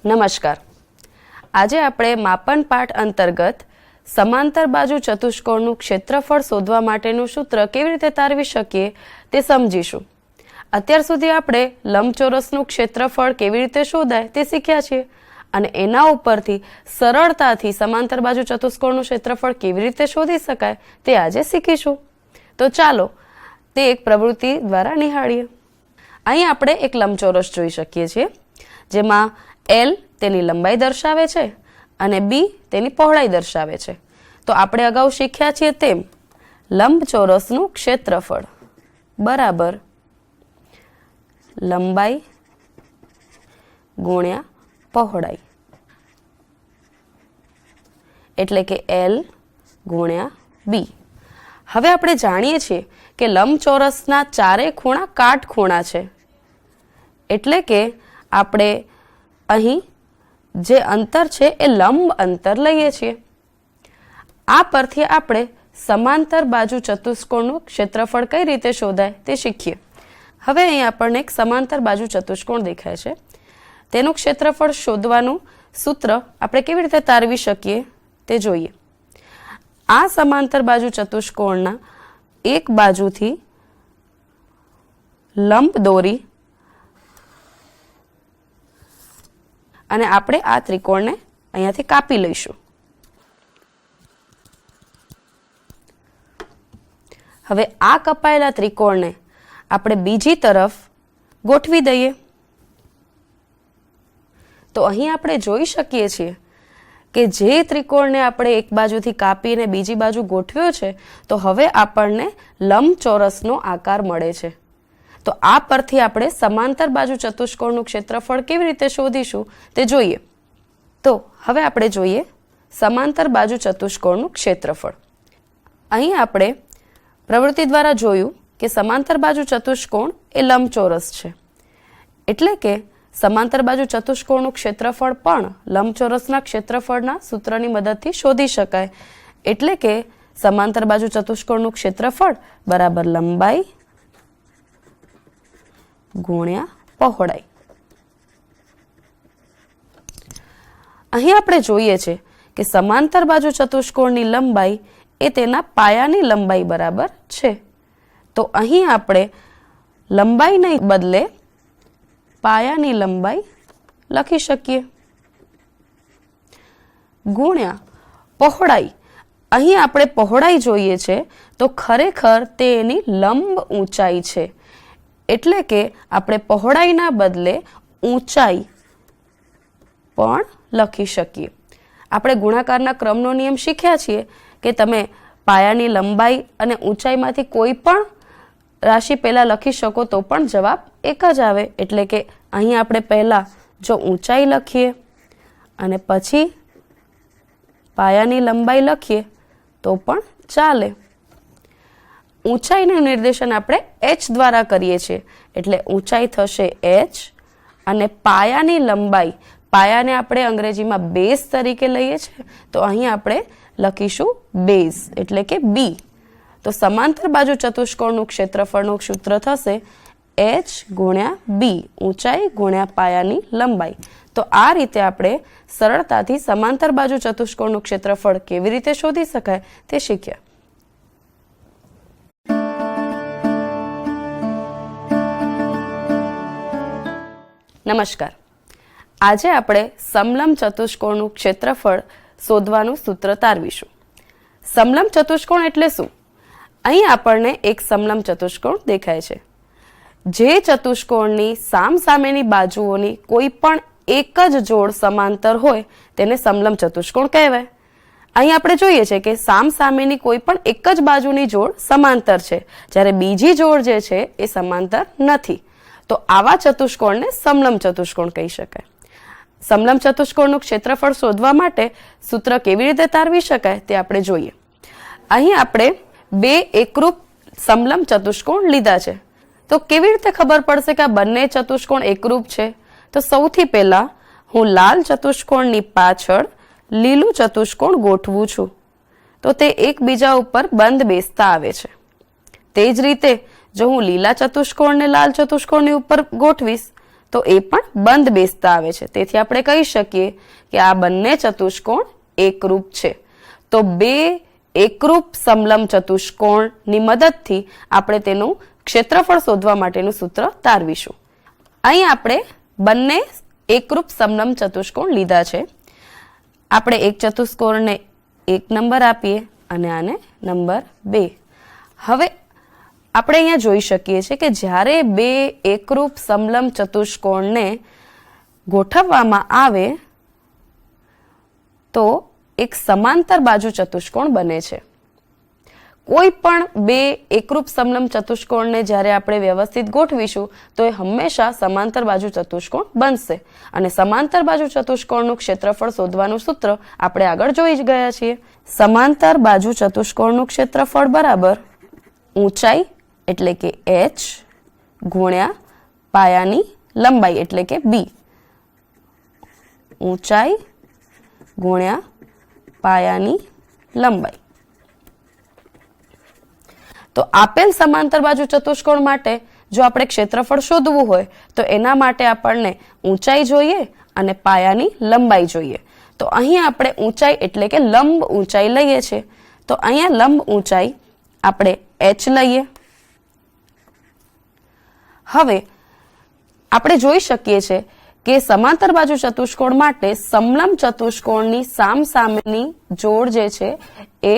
નમસ્કાર. આજે આપણે માપન પાઠ અંતર્ગત સમાંતર બાજુ ચતુષ્કોણનું ક્ષેત્રફળ શોધવા માટેનું સૂત્ર કેવી રીતે તારવી શકીએ તે સમજીશું. અત્યાર સુધી આપણે લંબચોરસનું ક્ષેત્રફળ કેવી રીતે શોધાય તે શીખ્યા છીએ અને એના ઉપરથી સરળતાથી સમાંતર બાજુ ચતુષ્કોણનું ક્ષેત્રફળ કેવી રીતે શોધી શકાય તે આજે શીખીશું. તો ચાલો તે એક પ્રવૃત્તિ દ્વારા નિહાળીએ. અહીં આપણે એક લંબચોરસ જોઈ શકીએ છીએ જેમાં L તેની લંબાઈ દર્શાવે છે અને B તેની પહોળાઈ દર્શાવે છે. તો આપણે અગાઉ શીખ્યા છીએ તેમ લંબચોરસનું ક્ષેત્રફળ બરાબર લંબાઈ ગુણ્યા પહોળાઈ એટલે કે L ગુણ્યા B. હવે આપણે જાણીએ છીએ કે લંબચોરસના ચારે ખૂણા કાટખૂણા છે એટલે કે આપણે અહીં જે અંતર છે એ લંબ અંતર લઈએ છીએ. આ પરથી આપણે સમાંતર બાજુ ચતુષ્કોણનું ક્ષેત્રફળ કઈ રીતે શોધાય તે શીખીએ. હવે અહીં આપણને એક સમાંતર બાજુ ચતુષ્કોણ દેખાય છે. તેનું ક્ષેત્રફળ શોધવાનું સૂત્ર આપણે કેવી રીતે તારવી શકીએ તે જોઈએ. આ સમાંતર બાજુ ચતુષ્કોણના એક બાજુથી લંબ દોરી અને આપણે આ ત્રિકોણને અહીંયાથી કાપી લઈશું. હવે આ કપાયેલા ત્રિકોણને આપણે બીજી તરફ ગોઠવી દઈએ. તો અહીં આપણે જોઈ શકીએ છીએ કે જે ત્રિકોણને આપણે એક બાજુથી કાપીને બીજી બાજુ ગોઠવ્યો છે તો હવે આપણને લંબચોરસનો આકાર મળે છે. તો આ પરથી આપણે સમાંતર બાજુ ચતુષ્કોણનું ક્ષેત્રફળ કેવી રીતે શોધીશું તે જોઈએ. તો હવે આપણે જોઈએ સમાંતર બાજુ ચતુષ્કોણનું ક્ષેત્રફળ. અહીં આપણે પ્રવૃત્તિ દ્વારા જોયું કે સમાંતર બાજુ ચતુષ્કોણ એ લંબચોરસ છે એટલે કે સમાંતર બાજુ ચતુષ્કોણનું ક્ષેત્રફળ પણ લંબચોરસના ક્ષેત્રફળના સૂત્રની મદદથી શોધી શકાય. એટલે કે સમાંતર બાજુ ચતુષ્કોણનું ક્ષેત્રફળ બરાબર લંબાઈ ગુણ્યા પહોળાઈ. અહીં આપણે જોઈએ છે કે સમાંતર બાજુ ચતુષ્કોણની લંબાઈ એ તેના પાયાની લંબાઈ બરાબર છે. તો અહીં આપણે લંબાઈને બદલે પાયાની લંબાઈ લખી શકીએ ગુણ્યા પહોળાઈ. અહીં આપણે પહોળાઈ જોઈએ છે તો ખરેખર તે એની લંબ ઊંચાઈ છે એટલે કે આપણે પહોળાઈના બદલે ઊંચાઈ પણ લખી શકીએ. આપણે ગુણાકારના ક્રમનો નિયમ શીખ્યા છીએ કે તમે પાયાની લંબાઈ અને ઊંચાઈમાંથી કોઈ પણ રાશિ પહેલા લખી શકો તો પણ જવાબ એક જ આવે. એટલે કે અહીં આપણે પહેલા જો ઊંચાઈ લખીએ અને પછી પાયાની લંબાઈ લખીએ તો પણ ચાલે. ઊંચાઈનું નિર્દેશન આપણે h દ્વારા કરીએ છીએ એટલે ઊંચાઈ થશે h અને પાયાની લંબાઈ, પાયાને આપણે અંગ્રેજીમાં બેઝ તરીકે લઈએ છીએ તો અહીં આપણે લખીશું બેઝ એટલે કે b. તો સમાંતર બાજુ ચતુષ્કોણનું ક્ષેત્રફળનું સૂત્ર થશે h ગુણ્યા b, ઊંચાઈ ગુણ્યા પાયાની લંબાઈ. તો આ રીતે આપણે સરળતાથી સમાંતર બાજુ ચતુષ્કોણનું ક્ષેત્રફળ કેવી રીતે શોધી શકાય તે શીખ્યા. નમસ્કાર. આજે આપણે સમલંબ ચતુષ્કોણનું ક્ષેત્રફળ શોધવાનું સૂત્ર તારવીશું. સમલંબ ચતુષ્કોણ એટલે શું? અહીં આપણને એક સમલંબ ચતુષ્કોણ દેખાય છે. જે ચતુષ્કોણની સામસામેની બાજુઓની કોઈ પણ એક જ જોડ સમાંતર હોય તેને સમલંબ ચતુષ્કોણ કહેવાય. અહીં આપણે જોઈએ છે કે સામસામેની કોઈ પણ એક જ બાજુની જોડ સમાંતર છે જ્યારે બીજી જોડ જે છે એ સમાંતર નથી. તો આવા ચતુષ્કોણને સમલંબ ચતુષ્કોણ કહી શકાય. સમલંબ ચતુષ્કોણનું ક્ષેત્રફળ શોધવા માટે સૂત્ર કેવી રીતે તારવી શકાય તે આપણે જોઈએ. અહીં આપણે બે એકરૂપ સમલંબ ચતુષ્કોણ લીધા છે. તો કેવી રીતે ખબર પડશે કે આ બંને ચતુષ્કોણ એકરૂપ છે? તો સૌથી પહેલા હું લાલ ચતુષ્કોણની પાછળ લીલું ચતુષ્કોણ ગોઠવું છું તો તે એકબીજા ઉપર બંધ બેસતા આવે છે. તે જ રીતે જો હું લીલા ચતુષ્કોણને લાલ ચતુષ્કોણની ઉપર ગોઠવીશ તો એ પણ બંધ બેસતા આવે છે. તેથી આપણે કહી શકીએ કે આ બંને ચતુષ્કોણ એકરૂપ છે. તો બે એકરૂપ સમલંબ ચતુષ્કોણની મદદથી આપણે તેનું ક્ષેત્રફળ શોધવા માટેનું સૂત્ર તારવીશું. અહીં આપણે બંને એકરૂપ સમલંબ ચતુષ્કોણ લીધા છે. આપણે એક ચતુષ્કોણને 1 નંબર આપીએ અને આને નંબર 2. હવે આપણે અહીંયા જોઈ શકીએ છીએ કે જ્યારે બે એકરૂપ સમલંબ ચતુષ્કોણને ગોઠવવામાં આવે તો એક સમાંતર બાજુ ચતુષ્કોણ બને છે. કોઈ પણ બે એકરૂપ સમલંબ ચતુષ્કોણને જ્યારે આપણે વ્યવસ્થિત ગોઠવીશું તો એ હંમેશા સમાંતર બાજુ ચતુષ્કોણ બનશે. અને સમાંતર બાજુ ચતુષ્કોણનું ક્ષેત્રફળ શોધવાનું સૂત્ર આપણે આગળ જોઈ જ ગયા છીએ. સમાંતર બાજુ ચતુષ્કોણનું ક્ષેત્રફળ બરાબર ઊંચાઈ એટલે કે h ગુણ્યા પાયાની લંબાઈ એટલે કે b. ઊંચાઈ ગુણ્યા પાયાની લંબાઈ. તો આપેલ સમાંતર બાજુ ચતુષ્કોણ માટે જો આપણે ક્ષેત્રફળ શોધવું હોય તો એના માટે આપણને ઊંચાઈ જોઈએ અને પાયાની લંબાઈ જોઈએ. તો અહીં આપણે ઊંચાઈ એટલે કે લંબ ઊંચાઈ લઈએ છીએ. તો અહીંયા લંબ ઊંચાઈ આપણે h લઈએ. હવે આપણે જોઈ શકીએ છીએ કે સમાંતર બાજુ ચતુષ્કોણ માટે સમલંબ ચતુષ્કોણની સામસામેની જોડ જે છે એ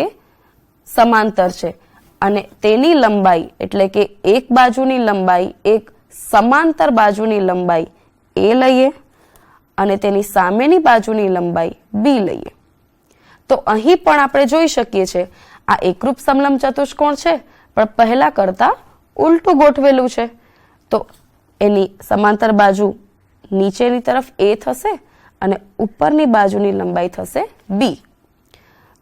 સમાંતર છે અને તેની લંબાઈ એટલે કે એક બાજુની લંબાઈ એક સમાંતર બાજુની લંબાઈ a લઈએ અને તેની સામેની બાજુની લંબાઈ b લઈએ. તો અહીં પણ આપણે જોઈ શકીએ છીએ આ એકરૂપ સમલંબ ચતુષ્કોણ છે પણ પહેલા કરતા ઉલટું ગોઠવેલું છે. તો એની સમાંતર બાજુ નીચેની તરફ a થશે અને ઉપરની બાજુની લંબાઈ થશે b.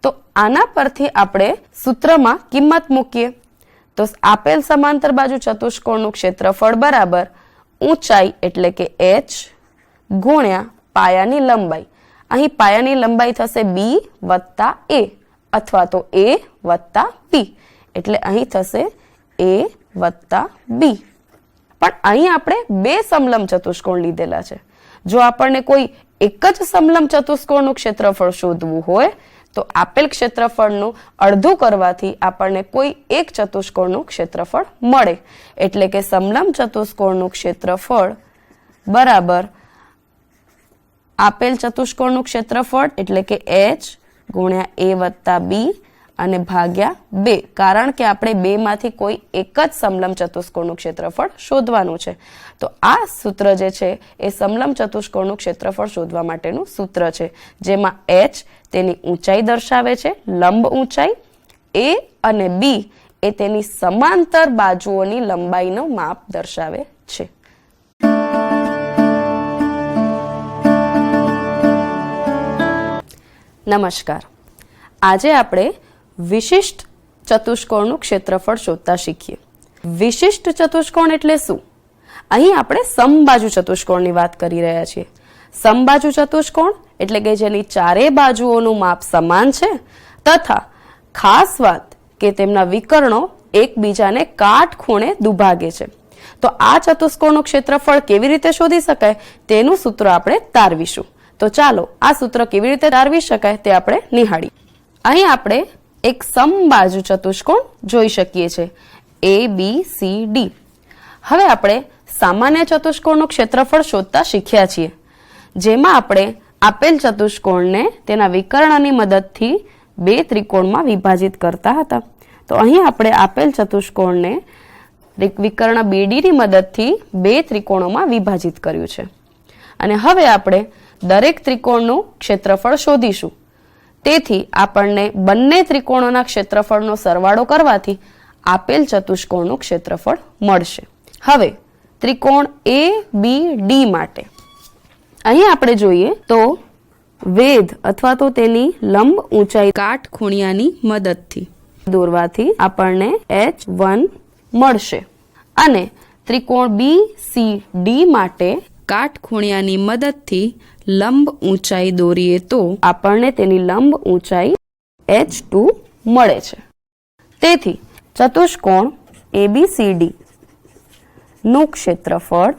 તો આના પરથી આપણે સૂત્રમાં કિંમત મૂકીએ તો આપેલ સમાંતર બાજુ ચતુષ્કોણનું ક્ષેત્રફળ બરાબર ઊંચાઈ એટલે કે h ગુણ્યા પાયાની લંબાઈ. અહીં પાયાની લંબાઈ થશે b વત્તા a અથવા તો a વત્તા b એટલે અહીં થશે a વત્તા b. પણ અહીં આપણે બે સમલંબ ચતુષ્કોણ લીધેલા છે. જો આપણને કોઈ એક જ સમલંબ ચતુષ્કોણનું ક્ષેત્રફળ શોધવું હોય તો આપેલ ક્ષેત્રફળનું અડધું કરવાથી આપણને કોઈ એક ચતુષ્કોણનું ક્ષેત્રફળ મળે. એટલે કે સમલંબ ચતુષ્કોણનું ક્ષેત્રફળ બરાબર આપેલ ચતુષ્કોણનું ક્ષેત્રફળ એટલે કે h ગુણ્યા a વત્તા b અને ભાગ્યા 2. કારણ કે આપણે બે માંથી કોઈ એક જ સમલંબ ચતુષ્કોણનું ક્ષેત્રફળ શોધવાનું છે. તો આ સૂત્ર જે છે એ સમલંબ ચતુષ્કોણનું ક્ષેત્રફળ શોધવા માટેનું સૂત્ર છે જેમાં h તેની ઊંચાઈ દર્શાવે છે લંબ ઊંચાઈ, a અને b એ તેની સમાંતર બાજુઓની લંબાઈનું માપ દર્શાવે છે. નમસ્કાર. આજે આપણે વિશિષ્ટ ચતુષ્કોણનું ક્ષેત્રફળ શોધતા શીખીએ. વિશિષ્ટ ચતુષ્કોણ એટલે શું? અહીં આપણે સમબાજુ ચતુષ્કોણની વાત કરી રહ્યા છીએ. સમબાજુ ચતુષ્કોણ એટલે કે જેની ચારે બાજુઓનું માપ સમાન છે તથા ખાસ વાત કે તેમના વિકર્ણો એકબીજાને કાટખૂણે દુભાગે છે. તો આ ચતુષ્કોણનું ક્ષેત્રફળ કેવી રીતે શોધી શકાય તેનું સૂત્ર આપણે તારવીશું. તો ચાલો આ સૂત્ર કેવી રીતે તારવી શકાય તે આપણે નિહાળીએ. અહીં આપણે એક સમબાજુ ચતુષ્કોણ જોઈ શકીએ છીએ a b c d. હવે આપણે સામાન્ય ચતુષ્કોણનું ક્ષેત્રફળ શોધતા શીખ્યા છીએ જેમાં આપણે આપેલ ચતુષ્કોણને તેના વિકર્ણની મદદથી બે ત્રિકોણમાં વિભાજિત કરતા હતા. તો અહીં આપણે આપેલ ચતુષ્કોણને વિકર્ણ BD ની મદદથી બે ત્રિકોણોમાં વિભાજિત કર્યું છે અને હવે આપણે દરેક ત્રિકોણનું ક્ષેત્રફળ શોધીશું. તેથી આપણને બંને ત્રિકોણોના ક્ષેત્રફળનો સરવાળો કરવાથી આપેલ ચતુષ્કોણનું ક્ષેત્રફળ મળશે. હવે ત્રિકોણ ABD માટે અહીં આપણે જોઈએ તો વેધ અથવા તો તેની લંબ ઊંચાઈ કાટખૂણિયાની મદદથી દોરવાથી આપણને h1 મળશે અને ત્રિકોણ BCD માટે કાટખૂણિયાની મદદથી લંબ ઊંચાઈ દોરીએ તો આપણને તેની લંબ ઊંચાઈ h2 મળે છે. તેથી ચતુષ્કોણ ABCD નું ક્ષેત્રફળ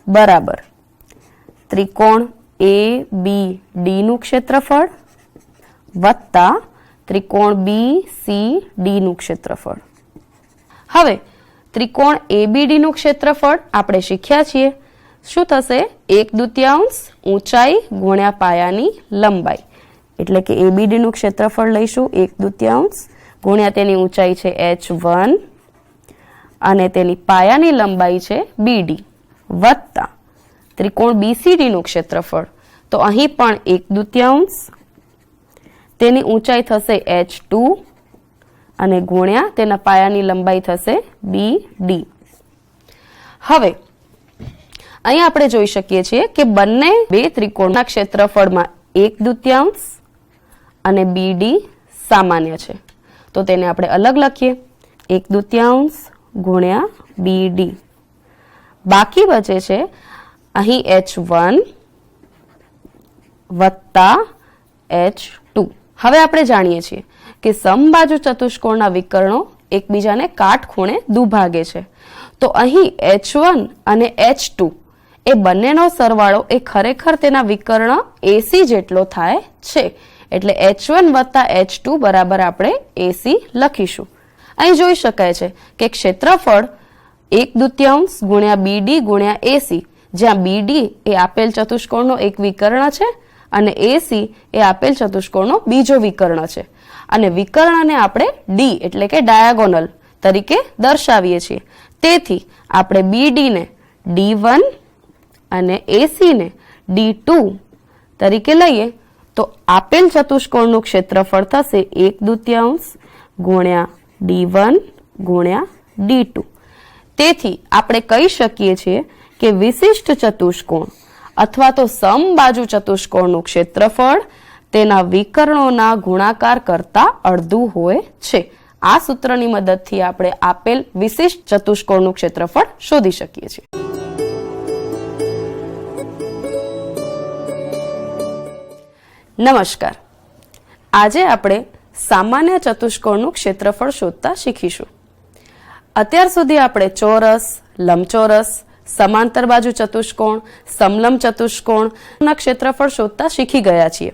બરાબર ત્રિકોણ ABD નું ક્ષેત્રફળ વત્તા ત્રિકોણ BCD નું ક્ષેત્રફળ. હવે ત્રિકોણ ABD નું ક્ષેત્રફળ આપણે શીખ્યા છીએ. શું થશે? 1/2 ઊંચાઈ ગુણ્યા પાયાની લંબાઈ. એટલે કે ABD નું ક્ષેત્રફળ લઈશું 1/2 ગુણ્યા તેની ઊંચાઈ છે h1 અને તેની પાયાની લંબાઈ છે BD વત્તા ત્રિકોણ BCD નું ક્ષેત્રફળ. તો અહીં પણ 1/2 તેની ઊંચાઈ થશે h2 અને ગુણ્યા તેના પાયાની લંબાઈ થશે BD. હવે અહીં આપણે જોઈ શકીએ છીએ કે બંને બે ત્રિકોણના ક્ષેત્રફળમાં 1/2 અને BD સામાન્ય છે. તો તેને આપણે અલગ લખીએ 1/2 ગુણ્યા BD. બાકી બચે છે અહીં h1 વત્તા h2. હવે આપણે જાણીએ છીએ કે સમબાજુ ચતુષ્કોણના વિકર્ણો એકબીજાને કાટખૂણે દુભાગે છે. તો અહીં h1 અને h2 એ બંનેનો સરવાળો એ ખરેખર તેના વિકર્ણ AC જેટલો થાય છે. એટલે h1 વત્તા h2 બરાબર આપણે AC લખીશું. અહીં જોઈ શકાય છે કે ક્ષેત્રફળ 1/2 ગુણ્યા BD ગુણ્યા AC, જ્યાં BD એ આપેલ ચતુષ્કોણનો એક વિકર્ણ છે અને AC એ આપેલ ચતુષ્કોણનો બીજો વિકર્ણ છે. અને વિકર્ણને આપણે D એટલે કે ડાયાગોનલ તરીકે દર્શાવીએ છીએ. તેથી આપણે BD ને D1 અને AC ને D2 તરીકે લઈએ તો આપેલ ચતુષ્કોણનું ક્ષેત્રફળ થશે 1/2 ગુણ્યા D1 ગુણ્યા D2. તેથી આપણે કહી શકીએ છીએ કે વિશિષ્ટ ચતુષ્કોણ અથવા તો સમબાજુ ચતુષ્કોણનું ક્ષેત્રફળ તેના વિકર્ણોના ગુણાકાર કરતા અડધું હોય છે. આ સૂત્રની મદદથી આપણે આપેલ વિશિષ્ટ ચતુષ્કોણનું ક્ષેત્રફળ શોધી શકીએ છીએ. નમસ્કાર. આજે આપણે સામાન્ય ચતુષ્કોણનું ક્ષેત્રફળ શોધતા શીખીશું. અત્યાર સુધી આપણે ચોરસ, લંબચોરસ, સમાંતર બાજુ ચતુષ્કોણ, સમલંબ ચતુષ્કોણના ક્ષેત્રફળ શોધતા શીખી ગયા છીએ.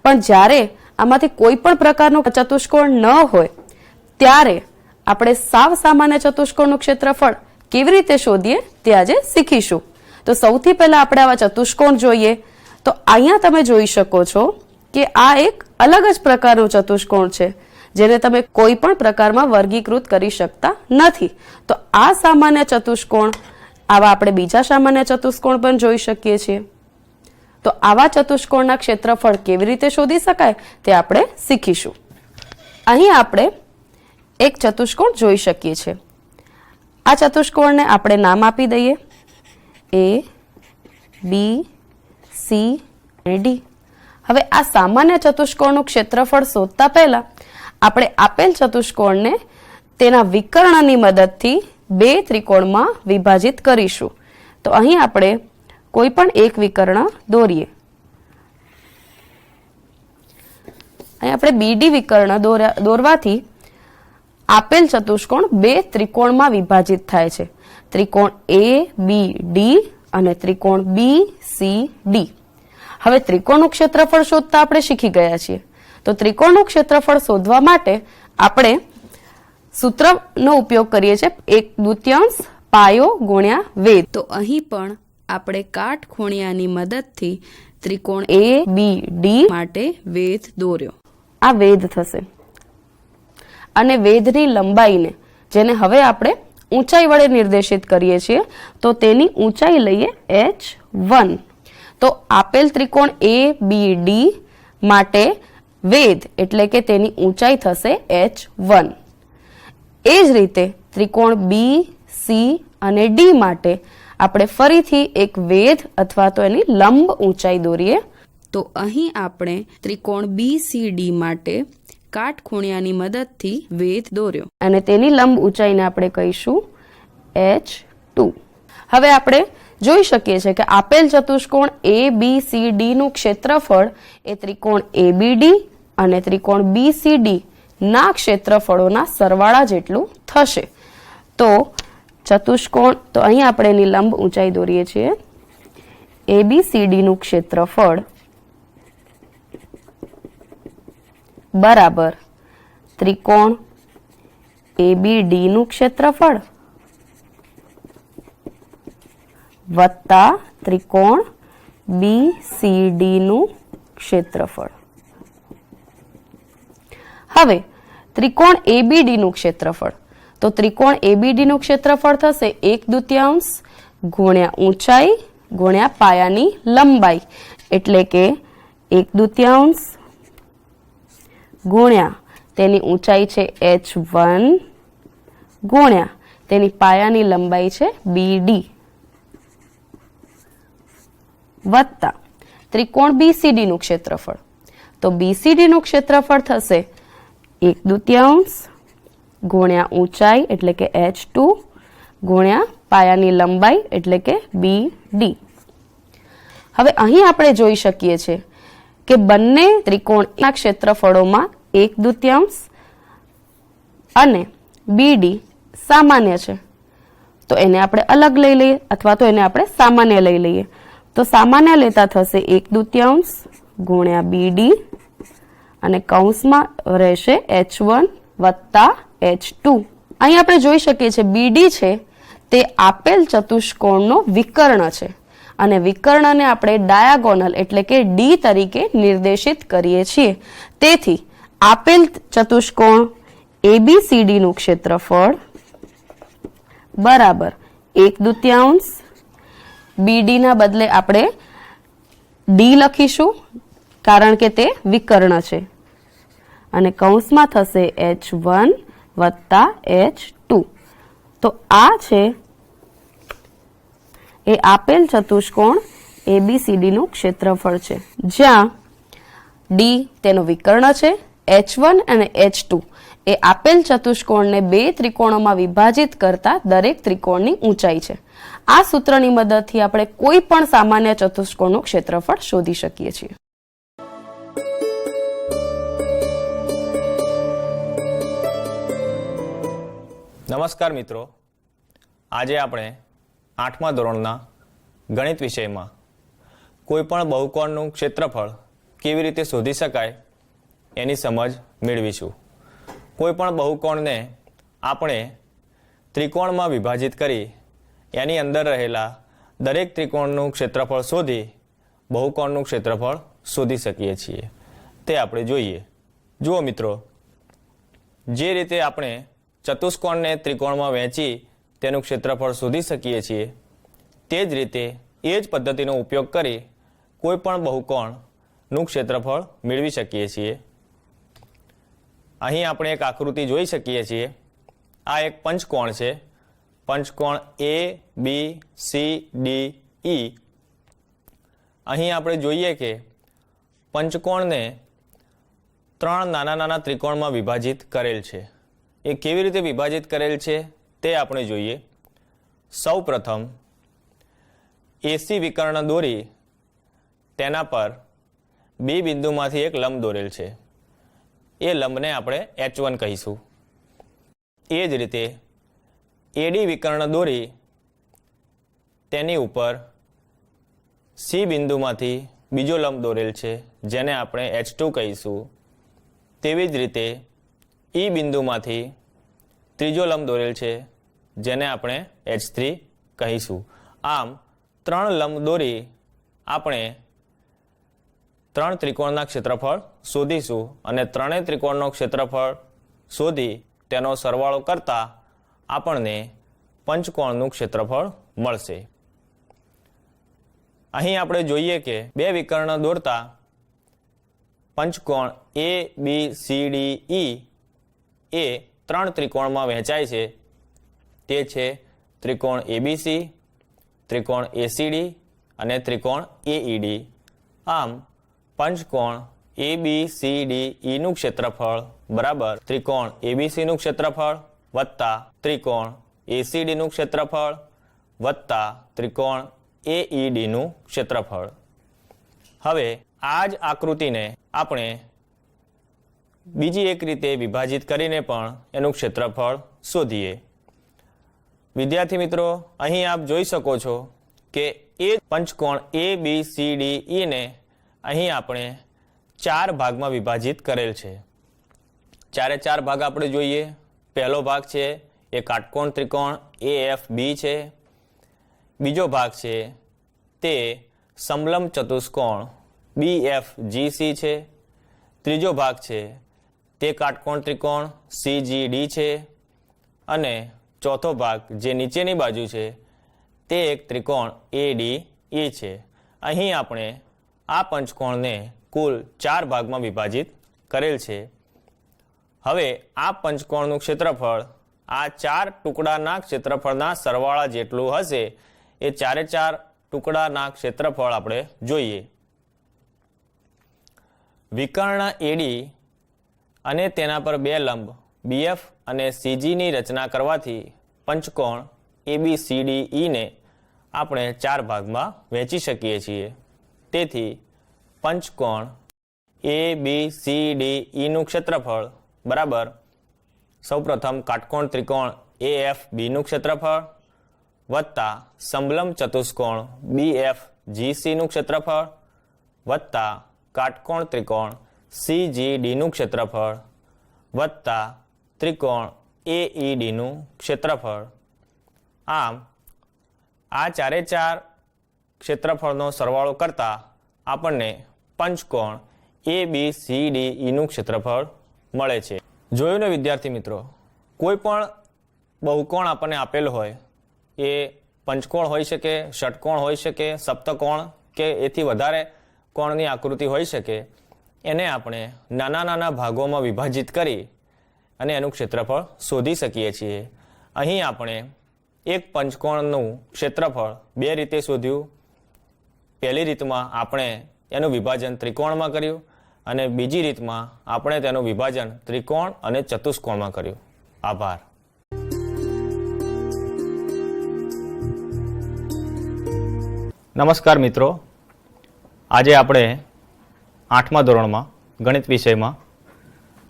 પણ જ્યારે આમાંથી કોઈ પણ પ્રકારનું ચતુષ્કોણ ન હોય ત્યારે આપણે સાવ સામાન્ય ચતુષ્કોણનું ક્ષેત્રફળ કેવી રીતે શોધીએ તે આજે શીખીશું. તો સૌથી પહેલા આપણે આવા ચતુષ્કોણ જોઈએ. તો અહીંયા તમે જોઈ શકો છો કે આ એક અલગ જ પ્રકારનું ચતુષ્કોણ છે જેને તમે કોઈ પણ પ્રકારમાં વર્ગીકૃત કરી શકતા નથી. તો આ સામાન્ય ચતુષ્કોણ, આવા આપણે બીજા સામાન્ય ચતુષ્કોણ પણ જોઈ શકીએ છીએ. તો આવા ચતુષ્કોણના ક્ષેત્રફળ કેવી રીતે શોધી શકાય તે આપણે શીખીશું. અહીં આપણે એક ચતુષ્કોણ જોઈ શકીએ છીએ. આ ચતુષ્કોણને આપણે નામ આપી દઈએ ABCD. હવે આ સામાન્ય ચતુષ્કોણનું ક્ષેત્રફળ શોધતા પહેલા આપણે આપેલ ચતુષ્કોણને તેના વિકર્ણની મદદથી બે ત્રિકોણમાં વિભાજિત કરીશું. તો અહીં આપણે કોઈ પણ એક વિકર્ણ દોરીએ. અહીં આપણે BD વિકર્ણ દોરવાથી આપેલ ચતુષ્કોણ બે ત્રિકોણમાં વિભાજિત થાય છે. ત્રિકોણ ABD અને ત્રિકોણ BCD. હવે ત્રિકોણનું ક્ષેત્રફળ શોધતા આપણે શીખી ગયા છીએ. તો ત્રિકોણનું ક્ષેત્રફળ શોધવા માટે આપણે સૂત્રનો ઉપયોગ કરીએ છીએ 1/2 પાયો ગુણ્યા વેધ. તો અહીં પણ આપણે કાટખૂણિયાની મદદથી ત્રિકોણ ABD માટે વેધ દોર્યો. આ વેધ થશે અને વેધની લંબાઈને, જેને હવે આપણે ઊંચાઈ વડે નિર્દેશિત કરીએ છીએ, તો તેની ઊંચાઈ લઈએ h1. તો આપેલ ત્રિકોણ ABD માટે વેધ એટલે કે તેની ઊંચાઈ થશે h1. એ જ રીતે ત્રિકોણ BC અને D માટે આપણે ફરીથી એક વેધ અથવા તો એની લંબ ઊંચાઈ દોરીએ. તો અહીં આપણે ત્રિકોણ BCD માટે કાટખૂણિયાની મદદથી વેધ દોર્યો અને તેની લંબ ઊંચાઈને આપણે કહીશું h2. હવે આપણે જોઈ શકીએ છીએ કે આપેલ ચતુષ્કોણ ABCD નું ક્ષેત્રફળ એ ત્રિકોણ ABD અને ત્રિકોણ BCD ના ક્ષેત્રફળોના સરવાળા જેટલું થશે. તો ચતુષ્કોણ, તો અહીં આપણે એની લંબ ઊંચાઈ દોરીએ છીએ ABCD નું ક્ષેત્રફળ બરાબર ત્રિકોણ ABD નું ક્ષેત્રફળ વત્તા ત્રિકોણ BCD નું ક્ષેત્રફળ. હવે ત્રિકોણ ABD નું ક્ષેત્રફળ, તો ત્રિકોણ ABD નું ક્ષેત્રફળ થશે 1/2 ગુણ્યા ઊંચાઈ ગુણ્યા પાયાની લંબાઈ, એટલે કે 1/2 ગુણ્યા તેની ઊંચાઈ છે h1 ગુણ્યા તેની પાયાની લંબાઈ છે BD વત્તા ત્રિકોણ BCD નું ક્ષેત્રફળ, તો BCD નું ક્ષેત્રફળ થશે 1/2 ગુણ્યા ઊંચાઈ એટલે કે h2 ગુણ્યા પાયાની લંબાઈ એટલે કે BD. હવે અહીં આપણે જોઈ શકીએ છીએ કે બંને ત્રિકોણના ક્ષેત્રફળોમાં 1/2 અને BD સામાન્ય છે, તો એને આપણે અલગ લઈ લઈએ અથવા તો એને આપણે સામાન્ય લઈ લઈએ. તો સામાન્ય લેતા થશે 1/2 ગુણ્યા BD અને કૌંસમાં રહેશે h1 વત્તા h2. અહીં આપણે જોઈ શકીએ છીએ BD છે તે આપેલ ચતુષ્કોણનો વિકર્ણ છે અને વિકર્ણને આપણે ડાયાગોનલ એટલે કે D તરીકે નિર્દેશિત કરીએ છીએ. તેથી આપેલ ચતુષ્કોણ ABCD નું ક્ષેત્રફળ બરાબર 1/2 BD ના બદલે આપણે D લખીશું કારણ કે તે વિકર્ણ છે અને કૌંસમાં થશે h1 વત્તા h2. તો આ છે એ આપેલ ચતુષ્કોણ ABCD નું ક્ષેત્રફળ છે, જ્યાં D તેનો વિકર્ણ છે, h1 અને h2 એ આપેલ ચતુષ્કોણને બે ત્રિકોણોમાં વિભાજિત કરતા દરેક ત્રિકોણની ઊંચાઈ છે. આ સૂત્રની મદદથી આપણે કોઈ પણ સામાન્ય ચતુષ્કોણનું ક્ષેત્રફળ શોધી શકીએ છીએ. નમસ્કાર મિત્રો, આજે આપણે 8મા ધોરણના ગણિત વિષયમાં કોઈપણ બહુકોણનું ક્ષેત્રફળ કેવી રીતે શોધી શકાય એની સમજ મેળવીશું. કોઈપણ બહુકોણને આપણે ત્રિકોણમાં વિભાજિત કરી એની અંદર રહેલા દરેક ત્રિકોણનું ક્ષેત્રફળ શોધી બહુકોણનું ક્ષેત્રફળ શોધી શકીએ છીએ. તે આપણે જોઈએ. જુઓ મિત્રો, જે રીતે આપણે ચતુષ્કોણને ત્રિકોણમાં વહેંચી તેનું ક્ષેત્રફળ શોધી શકીએ છીએ, તે જ રીતે એ જ પદ્ધતિનો ઉપયોગ કરી કોઈ પણ બહુકોણનું ક્ષેત્રફળ મેળવી શકીએ છીએ. અહીં આપણે એક આકૃતિ જોઈ શકીએ છીએ. આ એક પંચકોણ છે, પંચકોણ ABCDE. અહીં આપણે જોઈએ કે પંચકોણને 3 નાના નાના ત્રિકોણમાં વિભાજિત કરેલ છે. એ કેવી રીતે વિભાજિત કરેલ છે તે આપણે જોઈએ. સૌ પ્રથમ AC વિકર્ણ દોરી તેના પર B બિંદુમાંથી એક લંબ દોરેલ છે. એ લંબને આપણે H1 કહીશું. એ જ રીતે AD વિકર્ણ દોરી તેની ઉપર C બિંદુમાંથી બીજો લંબ દોરેલ છે, જેને આપણે H2 કહીશું. તેવી જ રીતે E બિંદુમાંથી ત્રીજો લંબ દોરેલ છે, જેને આપણે H3 કહીશું. આમ 3 લંબ દોરી આપણે 3 ત્રિકોણના ક્ષેત્રફળ શોધીશું અને ત્રણેય ત્રિકોણનો ક્ષેત્રફળ શોધી તેનો સરવાળો કરતા આપણને પંચકોણનું ક્ષેત્રફળ મળશે. અહીં આપણે જોઈએ કે બે વિકર્ણ દોરતા પંચકોણ ABCDE એ 3 ત્રિકોણમાં વહેંચાય છે. તે છે ત્રિકોણ ABC, ત્રિકોણ ACD અને ત્રિકોણ AED. આમ પંચકોણ ABCDE નું ક્ષેત્રફળ બરાબર ત્રિકોણ ABC નું ક્ષેત્રફળ વત્તા ત્રિકોણ ACD નું ક્ષેત્રફળ વત્તા ત્રિકોણ AED નું ક્ષેત્રફળ. હવે આ જ આકૃતિને આપણે બીજી એક રીતે વિભાજિત કરીને પણ એનું ક્ષેત્રફળ શોધીએ. વિદ્યાર્થી મિત્રો, અહીં આપ જોઈ શકો છો કે એ પંચકોણ ABCDE ને અહીં આપણે 4 ભાગમાં વિભાજિત કરેલ છે. ચારે 4 ભાગ આપણે જોઈએ. પહેલો ભાગ છે એ કાટકોણ ત્રિકોણ AFB છે. બીજો ભાગ છે તે સમલંબ ચતુષ્કોણ BFGC છે. ત્રીજો ભાગ છે તે કાટકોણ ત્રિકોણ CGD છે. અને ચોથો ભાગ જે નીચેની બાજુ છે તે એક ત્રિકોણ ADE છે. અહીં આપણે આ પંચકોણને કુલ 4 ભાગમાં વિભાજિત કરેલ છે. હવે આ પંચકોણનું ક્ષેત્રફળ આ 4 ટુકડાના ક્ષેત્રફળના સરવાળા જેટલું હશે એ 4 ટુકડાના ક્ષેત્રફળ આપણે જોઈએ. વિકર્ણ AD અને તેના પર 2 લંબ BF અને CG ની રચના કરવાથી પંચકોણ ABCDE ને આપણે 4 ભાગમાં વહેંચી શકીએ છીએ. તેથી પંચકોણ ABCDE નું ક્ષેત્રફળ બરાબર સૌપ્રથમ કાટકોણ ત્રિકોણ AFB નું ક્ષેત્રફળ વત્તા સમલંબ ચતુષ્કોણ BFGC નું ક્ષેત્રફળ વત્તા કાટકોણ ત્રિકોણ CGD નું ક્ષેત્રફળ વત્તા ત્રિકોણ AED નું ક્ષેત્રફળ. આમ આ 4 ક્ષેત્રફળનો સરવાળો કરતા આપણને પંચકોણ ABCDE નું ક્ષેત્રફળ મળે છે. જોયું ને વિદ્યાર્થી મિત્રો, કોઈ પણ બહુકોણ આપણને આપેલ હોય એ પંચકોણ હોઈ શકે, ષટકોણ હોઈ શકે, સપ્તકોણ કે એથી વધારે કોણની આકૃતિ હોઈ શકે. એને આપણે નાના નાના ભાગોમાં વિભાજિત કરી અને એનું ક્ષેત્રફળ શોધી શકીએ છીએ. અહીં આપણે એક પંચકોણનું ક્ષેત્રફળ 2 રીતે શોધ્યું. પહેલી રીતમાં આપણે એનું વિભાજન ત્રિકોણમાં કર્યું અને બીજી રીતમાં આપણે તેનું વિભાજન ત્રિકોણ અને ચતુષ્કોણમાં કર્યું. આભાર. નમસ્કાર મિત્રો, આજે આપણે 8મા ધોરણમાં ગણિત વિષયમાં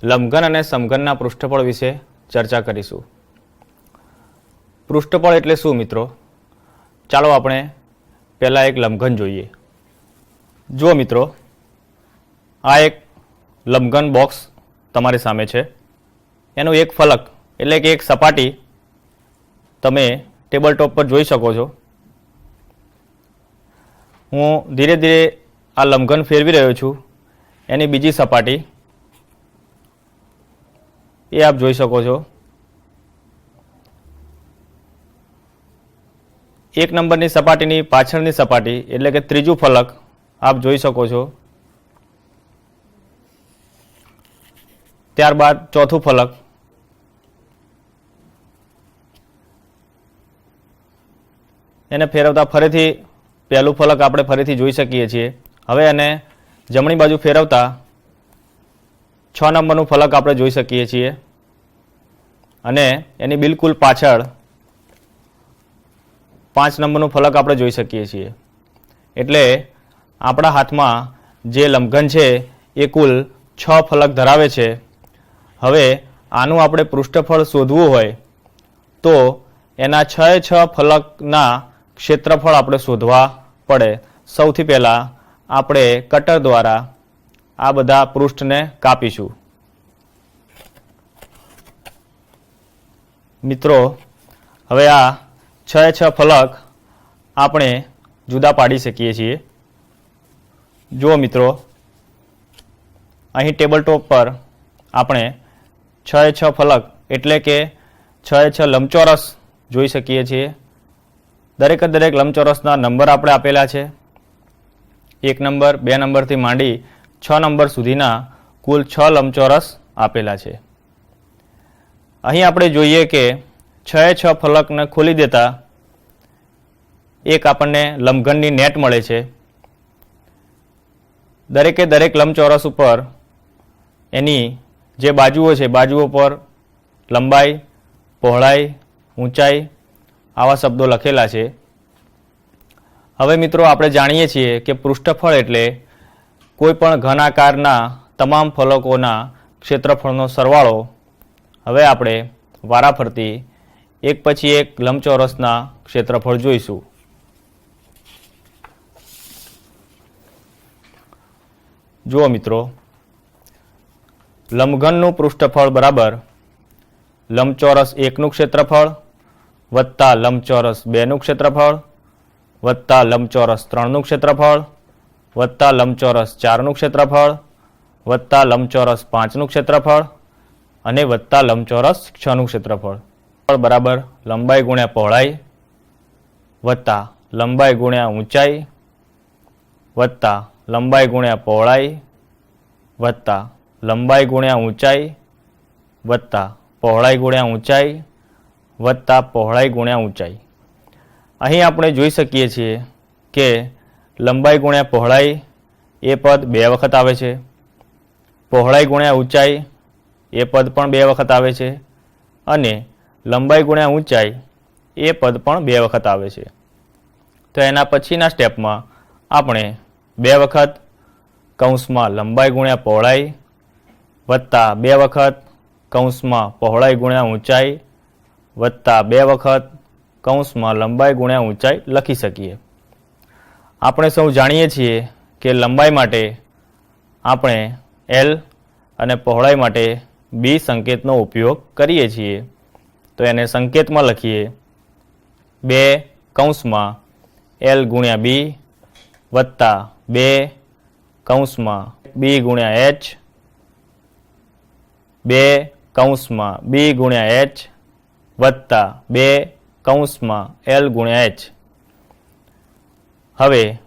લંબઘન અને સમઘનના પૃષ્ઠફળ વિશે ચર્ચા કરીશું. પૃષ્ઠફળ એટલે શું મિત્રો? ચાલો આપણે પહેલાં એક લંબઘન જોઈએ. જુઓ મિત્રો, આ એક લંબઘન બોક્સ તમારી સામે છે. એનું એક ફલક એટલે કે એક સપાટી તમે ટેબલ ટોપ પર જોઈ શકો છો. હું ધીરે ધીરે આ લંબઘન ફેરવી રહ્યો છું. એની બીજી સપાટી એ આપ જોઈ શકો છો. 1 નંબરની સપાટીની પાછળની સપાટી એટલે કે ત્રીજું ફલક આપ જોઈ શકો છો. ત્યારબાદ ચોથું ફલક, એને ફેરવતા ફરીથી પહેલું ફલક આપણે ફરીથી જોઈ શકીએ છીએ. હવે એને જમણી બાજુ ફેરવતા 6 નંબરનું ફલક આપણે જોઈ શકીએ છીએ અને એની બિલકુલ પાછળ 5 નંબરનું ફલક આપણે જોઈ શકીએ છીએ. એટલે આપણા હાથમાં જે લંબઘન છે એ કુલ 6 ફલક ધરાવે છે. હવે આનું આપણે પૃષ્ઠફળ શોધવું હોય તો એના 6 ફલકના ક્ષેત્રફળ આપણે શોધવા પડે. સૌથી પહેલાં આપણે કટર દ્વારા આ બધા પૃષ્ઠને કાપીશું. મિત્રો, હવે આ 6 ફલક આપણે જુદા પાડી શકીએ છીએ. જુઓ મિત્રો, અહીં ટેબલ ટોપ પર આપણે 6 ફલક એટલે કે 6 લંબચોરસ જોઈ શકીએ છીએ. દરેક લંબચોરસના નંબર આપણે આપેલા છે. 1 નંબર 2 નંબરથી માંડી 6 નંબર સુધીના કુલ 6 લંબચોરસ આપેલા છે. અહીં આપણે જોઈએ કે 6 ફલકને ખોલી દેતા એક આપણને લંબઘનની નેટ મળે છે. દરેક લંબચોરસ ઉપર એની જે બાજુઓ છે, બાજુઓ પર લંબાઈ, પહોળાઈ, ઊંચાઈ આવા શબ્દો લખેલા છે. હવે મિત્રો, આપણે જાણીએ છીએ કે પૃષ્ઠફળ એટલે કોઈ પણ ઘન આકારના તમામ ફલકોના ક્ષેત્રફળનો સરવાળો. હવે આપણે વારાફરતી એક પછી એક લંબચોરસના ક્ષેત્રફળ જોઈશું. જુઓ મિત્રો, લંબઘનનું પૃષ્ઠફળ બરાબર લંબચોરસ 1નું ક્ષેત્રફળ વત્તા લંબચોરસ 2નું ક્ષેત્રફળ વત્તા લંબચોરસ 3નું ક્ષેત્રફળ વત્તા લંબચોરસ 4નું ક્ષેત્રફળ વત્તા લંબચોરસ 5નું ક્ષેત્રફળ અને વત્તા લંબચોરસ 6નું ક્ષેત્રફળ બરાબર લંબાઈ ગુણ્યા પહોળાઈ વત્તા લંબાઈ ગુણ્યા ઊંચાઈ વત્તા લંબાઈ ગુણ્યા પહોળાઈ વત્તા લંબાઈ ગુણ્યા ઊંચાઈ વત્તા પહોળાઈ ગુણ્યા ઊંચાઈ વત્તા પહોળાઈ ગુણ્યા ઊંચાઈ. અહીં આપણે જોઈ શકીએ છીએ કે લંબાઈ ગુણ્યા પહોળાઈ એ પદ 2 વખત આવે છે, પહોળાઈ ગુણ્યા ઊંચાઈ એ પદ પણ 2 વખત આવે છે અને લંબાઈ ગુણ્યા ઊંચાઈ એ પદ પણ 2 વખત આવે છે. તો એના પછીના સ્ટેપમાં આપણે 2 વખત કૌંસમાં લંબાઈ ગુણ્યા પહોળાઈ વત્તા 2 વખત કૌંસમાં પહોળાઈ ગુણ્યા ઊંચાઈ વત્તા 2 વખત કૌંસમાં લંબાઈ ગુણ્યા ઊંચાઈ લખી શકીએ. આપણે સૌ જાણીએ છીએ કે લંબાઈ માટે આપણે L અને પહોળાઈ માટે B સંકેતનો ઉપયોગ કરીએ છીએ. તો એને સંકેતમાં લખીએ 2 કૌંસમાં L ગુણ્યા B વત્તા 2 કૌંસમાં B ગુણ્યા H 2 કૌંસમાં B ગુણ્યા H વત્તા 2 કૌંસમાં L ગુણ્યા H. હવે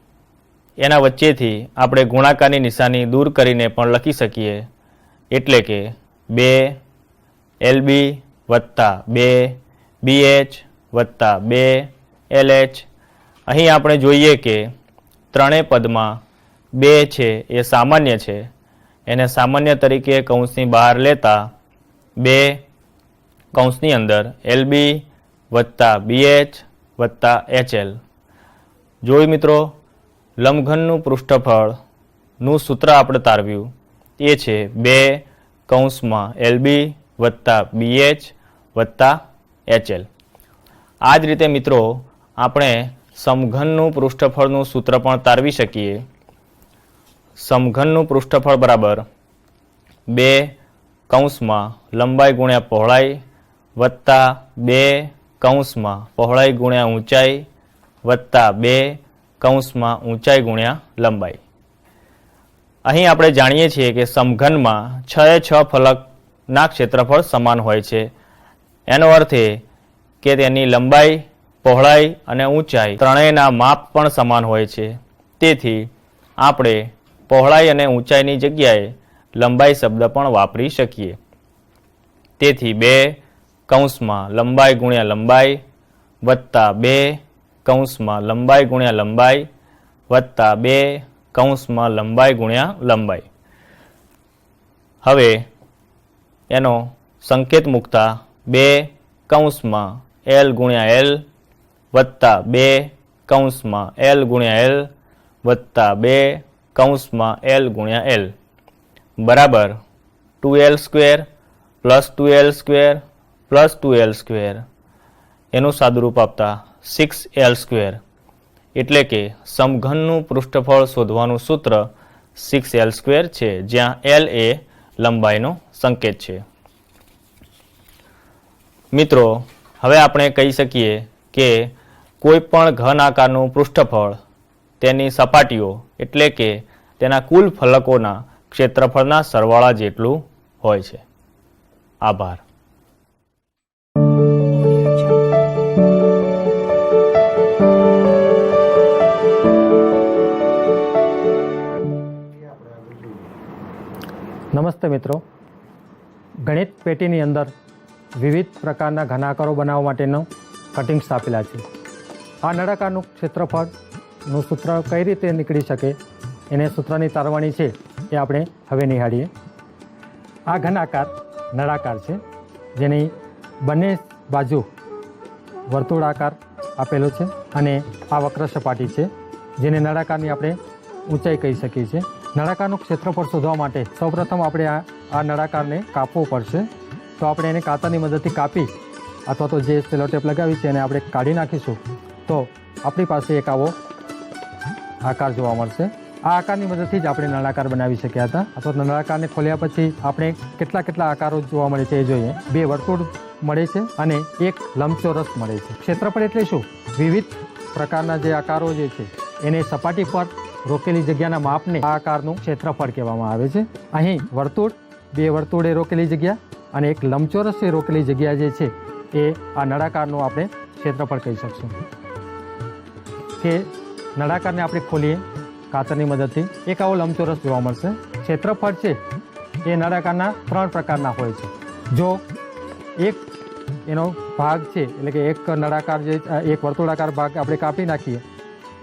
એના વચ્ચેથી આપણે ગુણાકારની નિશાની દૂર કરીને પણ લખી શકીએ, એટલે કે 2 LB વત્તા 2 BH વત્તા 2 LH. અહીં આપણે જોઈએ કે ત્રણેય પદમાં 2 છે એ સામાન્ય છે, એને સામાન્ય તરીકે કૌંસની બહાર લેતા 2 કૌંસની અંદર LB વત્તા BH વત્તા HL. જોઈ મિત્રો, લંબઘનનું પૃષ્ઠફળનું સૂત્ર આપણે તારવ્યું એ છે 2 કૌંસમાં LB વત્તા BH વત્તા HL. આ જ રીતે મિત્રો આપણે સમઘનનું પૃષ્ઠફળનું સૂત્ર પણ તારવી શકીએ. સમઘનનું પૃષ્ઠફળ બરાબર 2 કૌંસમાં લંબાઈ ગુણ્યા પહોળાઈ વત્તા 2 કૌંસમાં પહોળાઈ ગુણ્યા ઊંચાઈ વત્તા 2 કૌંસમાં ઊંચાઈ ગુણ્યા લંબાઈ. અહીં આપણે જાણીએ છીએ કે સમઘનમાં 6 ફલકના ક્ષેત્રફળ સમાન હોય છે. એનો અર્થ એ કે તેની લંબાઈ, પહોળાઈ અને ઊંચાઈ ત્રણેયના માપ પણ સમાન હોય છે. તેથી આપણે પહોળાઈ અને ઊંચાઈની જગ્યાએ લંબાઈ શબ્દ પણ વાપરી શકીએ. તેથી 2 કૌંસમાં લંબાઈ ગુણ્યા લંબાઈ વત્તા 2 કૌંસમાં લંબાઈ ગુણ્યા લંબાઈ વત્તા 2 કૌંસમાં લંબાઈ ગુણ્યા લંબાઈ. હવે એનો સંકેત મૂકતા 2 કૌંસમાં L ગુણ્યા L વત્તા 2 કૌંસમાં L ગુણ્યા L વત્તા 2 કૌંસમાં L ગુણ્યા L બરાબર 2L square plus 2L square plus 2L square. એનું સાદુરૂપ આપતા 6L સ્ક્વેર. એટલે કે સમઘનનું પૃષ્ઠફળ શોધવાનું સૂત્ર 6L સ્ક્વેર છે, જ્યાં L એ લંબાઈનો સંકેત છે. મિત્રો, હવે આપણે કહી શકીએ કે કોઈ પણ ઘન આકારનું પૃષ્ઠફળ તેની સપાટીઓ એટલે કે તેના કુલ ફલકોના ક્ષેત્રફળના સરવાળા જેટલું હોય છે. આભાર. નમસ્તે મિત્રો, ગણિત પેટીની અંદર વિવિધ પ્રકારના ઘનાકારો બનાવવા માટેનો કટિંગ્સ આપેલા છે. આ નળાકારનું ક્ષેત્રફળનું સૂત્ર કઈ રીતે નીકળી શકે એને સૂત્રની તારવણી છે એ આપણે હવે નિહાળીએ. આ ઘનાકાર નળાકાર છે, જેની બંને બાજુ વર્તુળાકાર આપેલો છે અને આ વક્ર સપાટી છે, જેને નળાકારની આપણે ઊંચાઈ કહી શકીએ છીએ. નળાકારનું ક્ષેત્રફળ શોધવા માટે સૌપ્રથમ આપણે આ નળાકારને કાપવો પડશે. તો આપણે એને કાતરની મદદથી કાપી અથવા તો જે સેલોટેપ લગાવી છે એને આપણે કાઢી નાખીશું તો આપણી પાસે એક આવો આકાર જોવા મળશે. આ આકારની મદદથી જ આપણે નળાકાર બનાવી શક્યા હતા. અથવા નળાકારને ખોલ્યા પછી આપણે કેટલા આકારો જોવા મળે છે એ જોઈએ. 2 વર્તુળ મળે છે અને 1 લંબચોરસ મળે છે. ક્ષેત્રફળ એટલે શું? વિવિધ પ્રકારના જે આકારો જે છે એને સપાટી પર રોકેલી જગ્યાના માપને આ આકારનું ક્ષેત્રફળ કહેવામાં આવે છે. અહીં વર્તુળ, 2 વર્તુળે રોકેલી જગ્યા અને 1 લંબચોરસે રોકેલી જગ્યા જે છે એ આ નળાકારનું આપણે ક્ષેત્રફળ કહી શકશું. કે નળાકારને આપણે ખોલીએ કાતરની મદદથી, એક આવો લંબચોરસ જોવા મળશે. ક્ષેત્રફળ છે એ નળાકારના 3 પ્રકારના હોય છે. જો એક એનો ભાગ છે એટલે કે એક નળાકાર જે એક વર્તુળાકાર ભાગ આપણે કાપી નાખીએ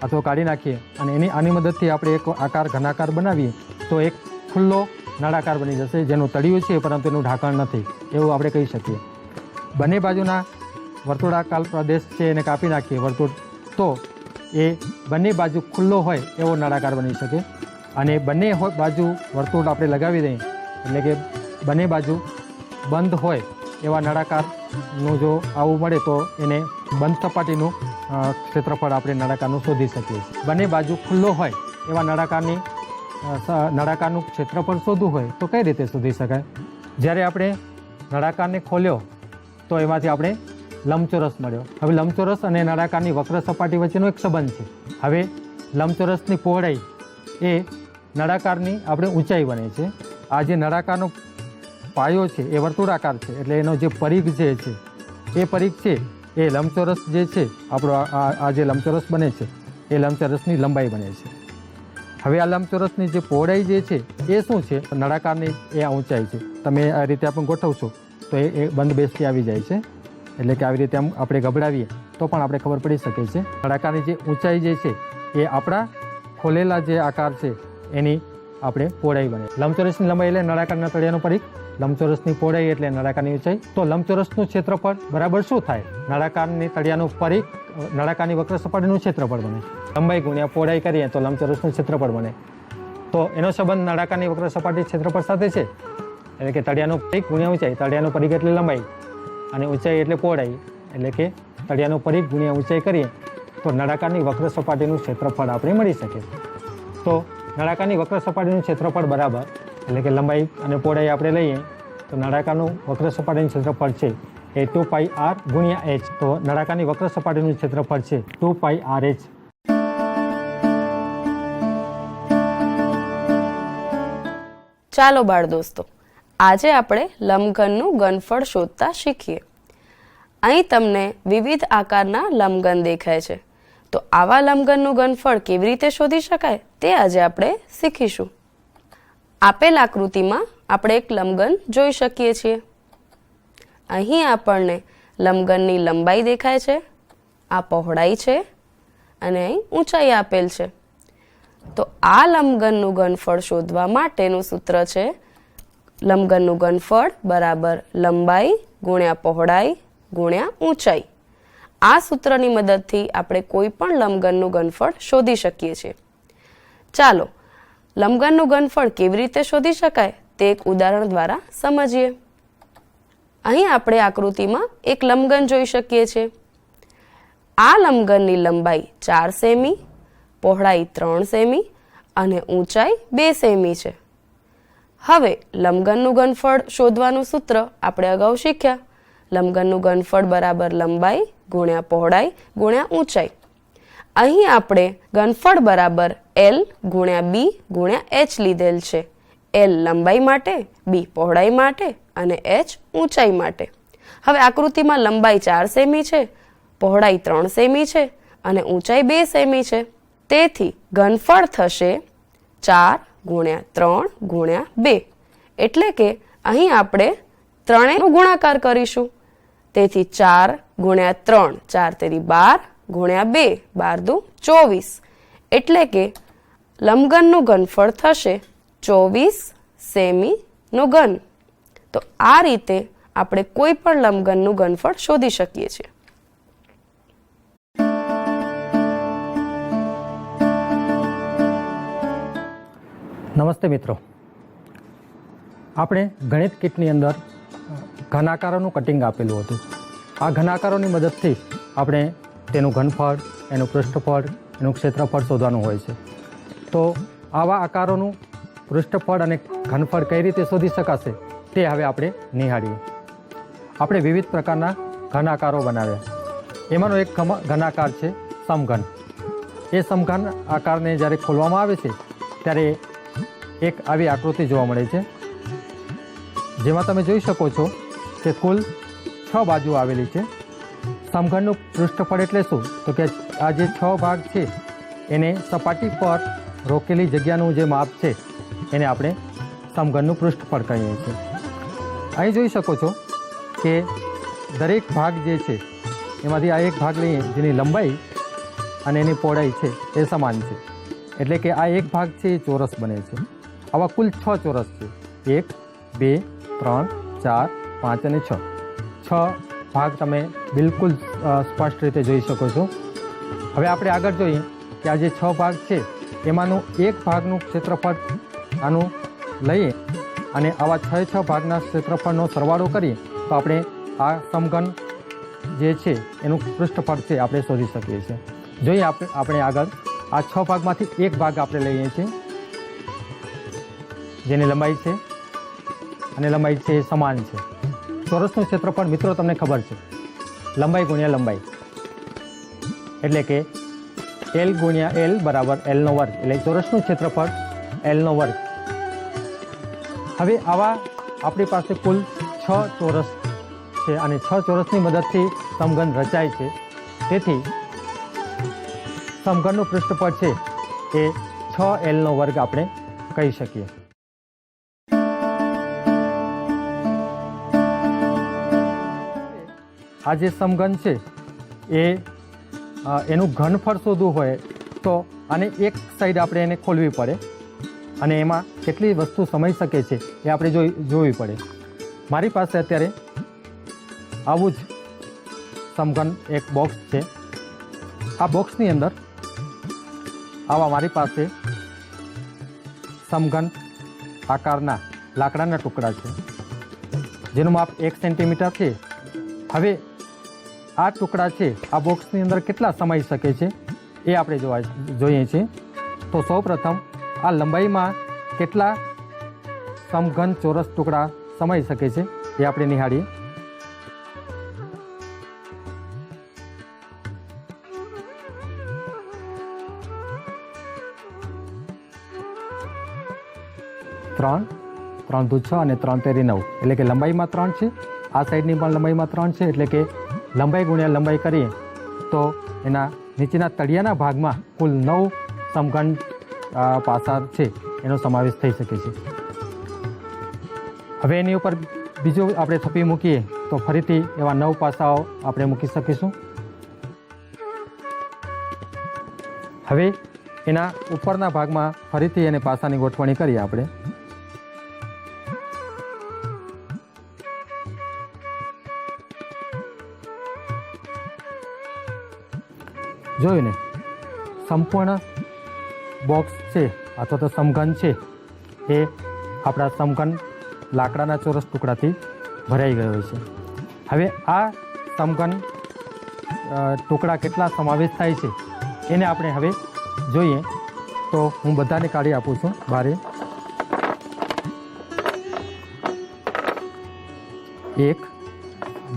અથવા કાઢી નાખીએ અને આની મદદથી આપણે એક આકાર ઘનાકાર બનાવીએ તો એક ખુલ્લો નળાકાર બની જશે, જેનું તળિયું છે પરંતુ એનું ઢાંકણ નથી, એવું આપણે કહી શકીએ. બંને બાજુના વર્તુળાકાર પ્રદેશ છે એને કાપી નાખીએ વર્તુળ, તો એ બંને બાજુ ખુલ્લો હોય એવો નળાકાર બની શકે. અને બંને બાજુ વર્તુળ આપણે લગાવી દઈએ એટલે કે બંને બાજુ બંધ હોય એવા નળાકારનું જો આવું મળે તો એને બંધ સપાટીનું ક્ષેત્રફળ આપણે નળાકારનું શોધી શકીએ છીએ. બંને બાજુ ખુલ્લો હોય એવા નળાકારનું ક્ષેત્રફળ શોધવું હોય તો કઈ રીતે શોધી શકાય? જ્યારે આપણે નળાકારને ખોલ્યો તો એમાંથી આપણે લંબચોરસ મળ્યો. હવે લંબચોરસ અને નળાકારની વક્ર સપાટી વચ્ચેનો એક સંબંધ છે. હવે લંબચોરસની પહોળાઈ એ નળાકારની આપણે ઊંચાઈ બને છે. આ જે નળાકારનો પાયો છે એ વર્તુળાકાર છે એટલે એનો જે પરિઘ જે છે એ પરિઘ છે એ લંબચોરસ જે છે આપણો આ જે લંબચોરસ બને છે એ લંબચોરસની લંબાઈ બને છે. હવે આ લંબચોરસની જે પહોળાઈ જે છે એ શું છે? નળાકારની એ આ ઊંચાઈ છે. તમે આ રીતે આપણે ગોઠવશો તો એ બંધ બેસતી આવી જાય છે. એટલે કે આવી રીતે આમ આપણે ગબડાવીએ તો પણ આપણે ખબર પડી શકે છે. નળાકારની જે ઊંચાઈ જે છે એ આપણા ખોલેલા જે આકાર છે એની આપણે પહોળાઈ બને. લંબચોરસની લંબાઈ એટલે નળાકારના તળિયાનો પરિઘ, લંબચોરસની પહોળાઈ એટલે નળાકારની ઊંચાઈ. તો લંબચોરસનું ક્ષેત્રફળ બરાબર શું થાય? નળાકારની તળિયાનું પરિઘ નળાકારની વક્ર સપાટીનું ક્ષેત્રફળ બને. લંબાઈ ગુણ્યા પહોળાઈ કરીએ તો લંબચોરસનું ક્ષેત્રફળ બને. તો એનો સંબંધ નળાકારની વક્ર સપાટી ક્ષેત્રફળ સાથે છે. એટલે કે તળિયાનું પરિઘ ગુણ્યા ઊંચાઈ. તળિયાનું પરિઘ એટલે લંબાઈ અને ઊંચાઈ એટલે પહોળાઈ. એટલે કે તળિયાનું પરિઘ ગુણ્યા ઊંચાઈ કરીએ તો નળાકારની વક્ર સપાટીનું ક્ષેત્રફળ આપણે મળી શકે. તો નળાકારની વક્ર સપાટીનું ક્ષેત્રફળ બરાબર એટલે કે લંબાઈ અને પહોળાઈ આપણે લઈએ તો નળાકારનું વક્ર સપાટીનું ક્ષેત્રફળ છે એ 2πr ગુણ્યા h. તો નળાકારની વક્ર સપાટીનું ક્ષેત્રફળ છે 2πrh. ચાલો બાળ દોસ્તો, આજે આપણે લંબઘનનું ઘનફળ શોધતા શીખીએ. અહીં તમને વિવિધ આકારના લંબઘન દેખાય છે. તો આવા લંબઘનનું ઘનફળ કેવી રીતે શોધી શકાય તે આજે આપણે શીખીશું. આપેલ આકૃતિમાં આપણે એક લંબઘન જોઈ શકીએ છીએ. અહીં આપણને લંબઘનની લંબાઈ દેખાય છે, આ પહોળાઈ છે અને અહીં ઊંચાઈ આપેલ છે. તો આ લંબઘનનું ઘનફળ શોધવા માટેનું સૂત્ર છે લંબઘનનું ઘનફળ બરાબર લંબાઈ ગુણ્યા પહોળાઈ ગુણ્યા ઊંચાઈ. આ સૂત્રની મદદથી આપણે કોઈ પણ લંબઘનનું ઘનફળ શોધી શકીએ છીએ. ચાલો લંબઘનનું ઘનફળ કેવી રીતે શોધી શકાય તે એક ઉદાહરણ દ્વારા સમજીએ. અહીં આપણે આકૃતિમાં એક લંબઘન જોઈ શકીએ છીએ. આ લંબઘનની લંબાઈ 4 સેમી, પહોળાઈ 3 સેમી અને ઊંચાઈ 2 સેમી છે. હવે લંબઘનનું ઘનફળ શોધવાનું સૂત્ર આપણે અગાઉ શીખ્યા. લંબઘનનું ઘનફળ બરાબર લંબાઈ ગુણ્યા પહોળાઈ ગુણ્યા ઊંચાઈ. અહીં આપણે ઘનફળ બરાબર L ગુણ્યા B ગુણ્યા h લીધેલ છે. L લંબાઈ માટે, B પહોળાઈ માટે અને h ઊંચાઈ માટે. હવે આકૃતિમાં લંબાઈ 4 સેમી છે, પહોળાઈ 3 સેમી છે અને ઊંચાઈ 2 સેમી છે. તેથી ઘનફળ થશે 4 ગુણ્યા 3 ગુણ્યા 2. એટલે કે અહીં આપણે ત્રણેયનો ગુણાકાર કરીશું. તેથી 4 ગુણ્યા 3, 4 તેરી 12 ગુણ્યા 2, 12 દુ 24. એટલે કે લંબઘનનું ઘનફળ થશે 24 સેમીનો ઘન. તો આ રીતે આપણે કોઈ પણ લંબઘનનું ઘનફળ શોધી શકીએ છીએ. નમસ્તે મિત્રો, આપણે ગણિત કીટની અંદર ઘનાકારોનું કટિંગ આપેલું હતું. આ ઘનાકારોની મદદથી આપણે તેનું ઘનફળ, એનું પૃષ્ઠફળ, એનું ક્ષેત્રફળ શોધવાનું હોય છે. તો આવા આકારોનું પૃષ્ઠફળ અને ઘનફળ કઈ રીતે શોધી શકાશે તે હવે આપણે નિહાળીએ. આપણે વિવિધ પ્રકારના ઘન આકારો બનાવ્યા. એમાંનો એક ઘન આકાર છે સમઘન. એ સમઘન આકારને જ્યારે ખોલવામાં આવે છે ત્યારે એક આવી આકૃતિ જોવા મળે છે, જેમાં તમે જોઈ શકો છો કે કુલ 6 બાજુ આવેલી છે. સમઘનનું પૃષ્ઠફળ એટલે શું? તો કે આ જે 6 ભાગ છે એને સપાટી પર રોકેલી જગ્યાનું જે માપ છે એને આપણે સમઘનનું પૃષ્ઠફળ કહીએ છીએ. અહીં જોઈ શકો છો કે દરેક ભાગ જે છે એમાંથી આ એક ભાગ લઈએ જેની લંબાઈ અને એની પહોળાઈ છે એ સમાન છે, એટલે કે આ એક ભાગ છે એ ચોરસ બને છે. આવા કુલ 6 ચોરસ છે. 1, 2, 3, 4, 5 અને 6. 6 ભાગ તમે બિલકુલ સ્પષ્ટ રીતે જોઈ શકો છો. હવે આપણે આગળ જોઈએ કે આ જે 6 ભાગ છે એમાંનું એક ભાગનું ક્ષેત્રફળ આનું લઈએ અને આવા 6 ભાગના ક્ષેત્રફળનો સરવાળો કરીએ તો આપણે આ સમઘન જે છે એનું પૃષ્ઠફળ છે આપણે શોધી શકીએ છીએ. જોઈએ આપણે આગળ આ 6 ભાગમાંથી એક ભાગ આપણે લઈએ છીએ જેની લંબાઈ છે અને લંબાઈ છે એ સમાન છે. ચોરસનું ક્ષેત્રફળ મિત્રો તમને ખબર છે, લંબાઈ ગુણ્યા લંબાઈ, એટલે કે L ગુણ્યા L બરાબર L નો વર્ગ, એટલે ચોરસનું ક્ષેત્રફળ L નો વર્ગ. હવે આવા આપણી પાસે કુલ 6 ચોરસ છે અને 6 ચોરસની મદદથી સમઘન રચાય છે. તેથી સમઘનનું પૃષ્ઠફળ છે એ 6L નો વર્ગ આપણે કહી શકીએ. આ જે સમઘન છે એ એનું ઘનફળ શોધવું હોય તો આને એક સાઈડ આપણે એને ખોલવી પડે અને એમાં કેટલી વસ્તુ સમાઈ શકે છે એ આપણે જોવી પડે. મારી પાસે અત્યારે આવું જ સમઘન એક બોક્સ છે. આ બોક્સની અંદર આવા મારી પાસે સમઘન આકારના લાકડાના ટુકડા છે જેનું માપ 1 સેન્ટીમીટર છે. હવે આ ટુકડા છે આ બોક્સની અંદર કેટલા સમાઈ શકે છે એ આપણે જોઈએ છીએ. તો સૌપ્રથમ આ લંબાઈમાં કેટલા સમઘન ચોરસ ટુકડા સમાઈ શકે છે એ આપણે નિહાળીએ. ત્રણ 3 દુ 6 અને 3 તેરી 9, એટલે કે લંબાઈમાં 3 છે, આ સાઈડની પણ લંબાઈમાં 3 છે, એટલે કે લંબાઈ ગુણ્યા લંબાઈ કરીએ તો એના નીચેના તળિયાના ભાગમાં કુલ 9 સમઘન પાસા છે એનો સમાવેશ થઈ શકે છે. હવે એની ઉપર બીજું આપણે થપ્પી મૂકીએ તો ફરીથી એવા 9 પાસાઓ આપણે મૂકી શકીશું. હવે એના ઉપરના ભાગમાં ફરીથી એને પાસાની ગોઠવણી કરીએ આપણે. જોયું ને, સંપૂર્ણ બોક્સ છે અથવા તો સમઘન છે એ આપણા સમઘન લાકડાના ચોરસ ટુકડાથી ભરાઈ ગયો છે. હવે આ સમઘન ટુકડા કેટલા સમાવેશ થાય છે એને આપણે હવે જોઈએ. તો હું બધાને કાઢી આપું છું બારે. 1,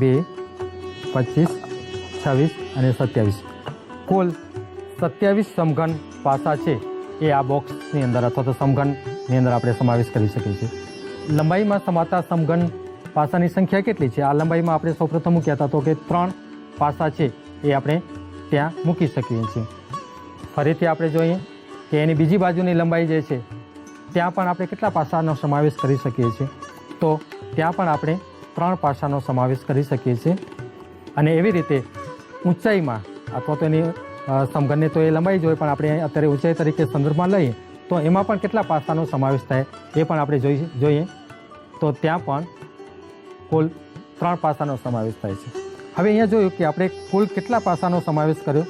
2, 25, 26 અને 27. કુલ 27 સમઘન પાસા છે એ આ બોક્સની અંદર અથવા તો સમઘનની અંદર આપણે સમાવેશ કરી શકીએ છીએ. લંબાઈમાં સમાતા સમઘન પાસાની સંખ્યા કેટલી છે? આ લંબાઈમાં આપણે સૌપ્રથમ મૂક્યા હતા તો કે 3 પાસા છે એ આપણે ત્યાં મૂકી શકીએ છીએ. ફરીથી આપણે જોઈએ કે એની બીજી બાજુની લંબાઈ જે છે ત્યાં પણ આપણે કેટલા પાસાનો સમાવેશ કરી શકીએ છીએ? તો ત્યાં પણ આપણે 3 પાસાનો સમાવેશ કરી શકીએ છીએ. અને એવી રીતે ઊંચાઈમાં અથવા તો એની સમઘનને તો એ લંબાઈ જોઈએ, પણ આપણે અત્યારે ઊંચાઈ તરીકે સંદર્ભમાં લઈએ તો એમાં પણ કેટલા પાસાનો સમાવેશ થાય એ પણ આપણે જોઈએ. તો ત્યાં પણ કુલ 3 પાસાનો સમાવેશ થાય છે. હવે અહીંયા જોયું કે આપણે કુલ કેટલા પાસાનો સમાવેશ કર્યો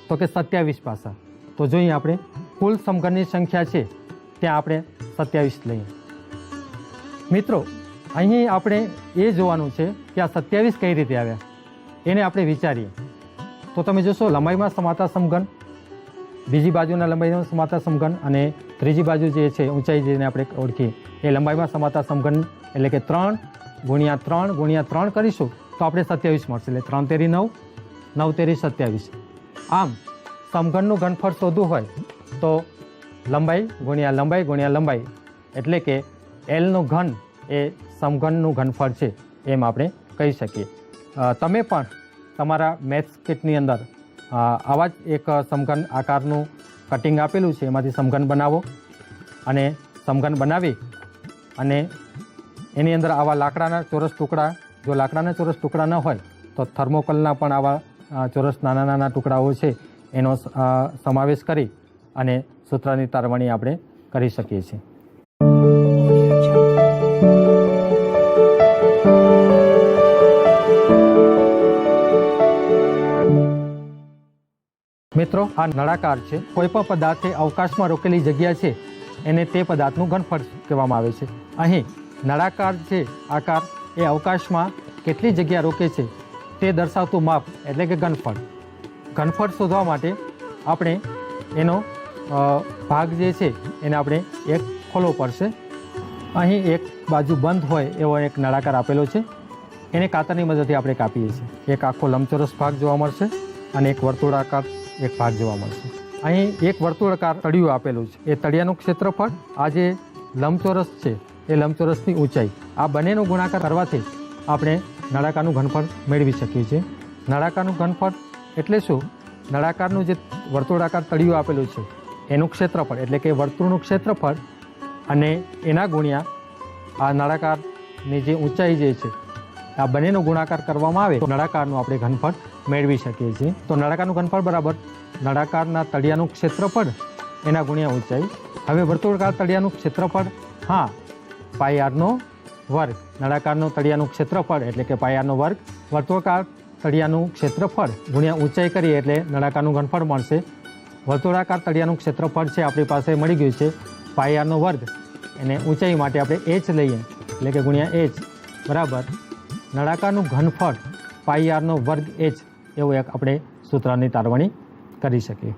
તો કે 27 પાસા. તો જોઈએ આપણે કુલ સમઘનની સંખ્યા છે ત્યાં આપણે 27 લઈએ. મિત્રો, અહીં આપણે એ જોવાનું છે કે આ 27 કઈ રીતે આવ્યા એને આપણે વિચારીએ. તો તમે જોશો લંબાઈમાં સમાતા સમઘન બીજી બાજુના લંબાઈનો સમાતા સમઘન અને ત્રીજી બાજુ જે છે ઊંચાઈ જેને આપણે ઓળખીએ એ લંબાઈમાં સમાતા સમઘન એટલે કે 3 ગુણ્યા 3 ગુણ્યા 3 કરીશું તો આપણે 27 મળશે. એટલે 3 તેરી 9, 9 તેરી 27. આમ સમઘનનું ઘનફળ શોધવું હોય તો લંબાઈ ગુણ્યા લંબાઈ ગુણ્યા લંબાઈ એટલે કે એલનું ઘન એ સમઘનનું ઘનફળ છે એમ આપણે કહી શકીએ. તમે પણ તમારા મેથ્સ કિટની અંદર આવા જ એક સમઘન આકારનું કટિંગ આપેલું છે, એમાંથી સમઘન બનાવો અને સમઘન બનાવી અને એની અંદર આવા લાકડાના ચોરસ ટુકડા, જો લાકડાના ચોરસ ટુકડા ન હોય તો થર્મોકોલના પણ આવા ચોરસ નાના નાના ટુકડાઓ છે એનો સમાવેશ કરી અને સૂત્રની તારવણી આપણે કરી શકીએ છીએ. મિત્રો, આ નળાકાર છે. કોઈ પણ પદાર્થ એ અવકાશમાં રોકેલી જગ્યા છે એને તે પદાર્થનું ઘનફળ કહેવામાં આવે છે. અહીં નળાકાર છે આકાર એ અવકાશમાં કેટલી જગ્યા રોકે છે તે દર્શાવતું માપ એટલે કે ઘનફળ. ઘનફળ શોધવા માટે આપણે એનો ભાગ જે છે એને આપણે એક ખોલવો પડશે. અહીં એક બાજુ બંધ હોય એવો એક નળાકાર આપેલો છે, એને કાતરની મદદથી આપણે કાપીએ છીએ. એક આખો લંબચોરસ ભાગ જોવા મળશે અને એક વર્તુળાકાર એક ભાગ જોવા મળશે. અહીં એક વર્તુળાકાર તળિયું આપેલું છે. એ તળિયાનું ક્ષેત્રફળ, આ જે લંબચોરસ છે એ લંબચોરસની ઊંચાઈ, આ બંનેનો ગુણાકાર કરવાથી આપણે નળાકારનું ઘનફળ મેળવી શકીએ છીએ. નળાકારનું ઘનફળ એટલે શું? નળાકારનું જે વર્તુળાકાર તળિયું આપેલું છે એનું ક્ષેત્રફળ એટલે કે વર્તુળનું ક્ષેત્રફળ અને એના ગુણ્યા આ નળાકારની જે ઊંચાઈ જે છે આ બંનેનો ગુણાકાર કરવામાં આવે તો નળાકારનું આપણે ઘનફળ મેળવી શકીએ છીએ. તો નળાકારનું ઘનફળ બરાબર નળાકારના તળિયાનું ક્ષેત્રફળ એના ગુણ્યા ઊંચાઈ. હવે વર્તુળાકાર તળિયાનું ક્ષેત્રફળ, હા, પાઈ આરનો વર્ગ. નળાકારનું તળિયાનું ક્ષેત્રફળ એટલે કે પાઈ આરનો વર્ગ, વર્તુળાકાર તળિયાનું ક્ષેત્રફળ ગુણ્યા ઊંચાઈ કરીએ એટલે નળાકારનું ઘનફળ મળશે. વર્તુળાકાર તળિયાનું ક્ષેત્રફળ છે આપણી પાસે મળી ગયું છે પાઈ આરનો વર્ગ, અને ઊંચાઈ માટે આપણે h લઈએ એટલે કે ગુણ્યા h બરાબર નળાકારનું ઘનફળ પાઈ આરનો વર્ગ h, એવું એક આપણે સૂત્રની તારવણી કરી શકીએ.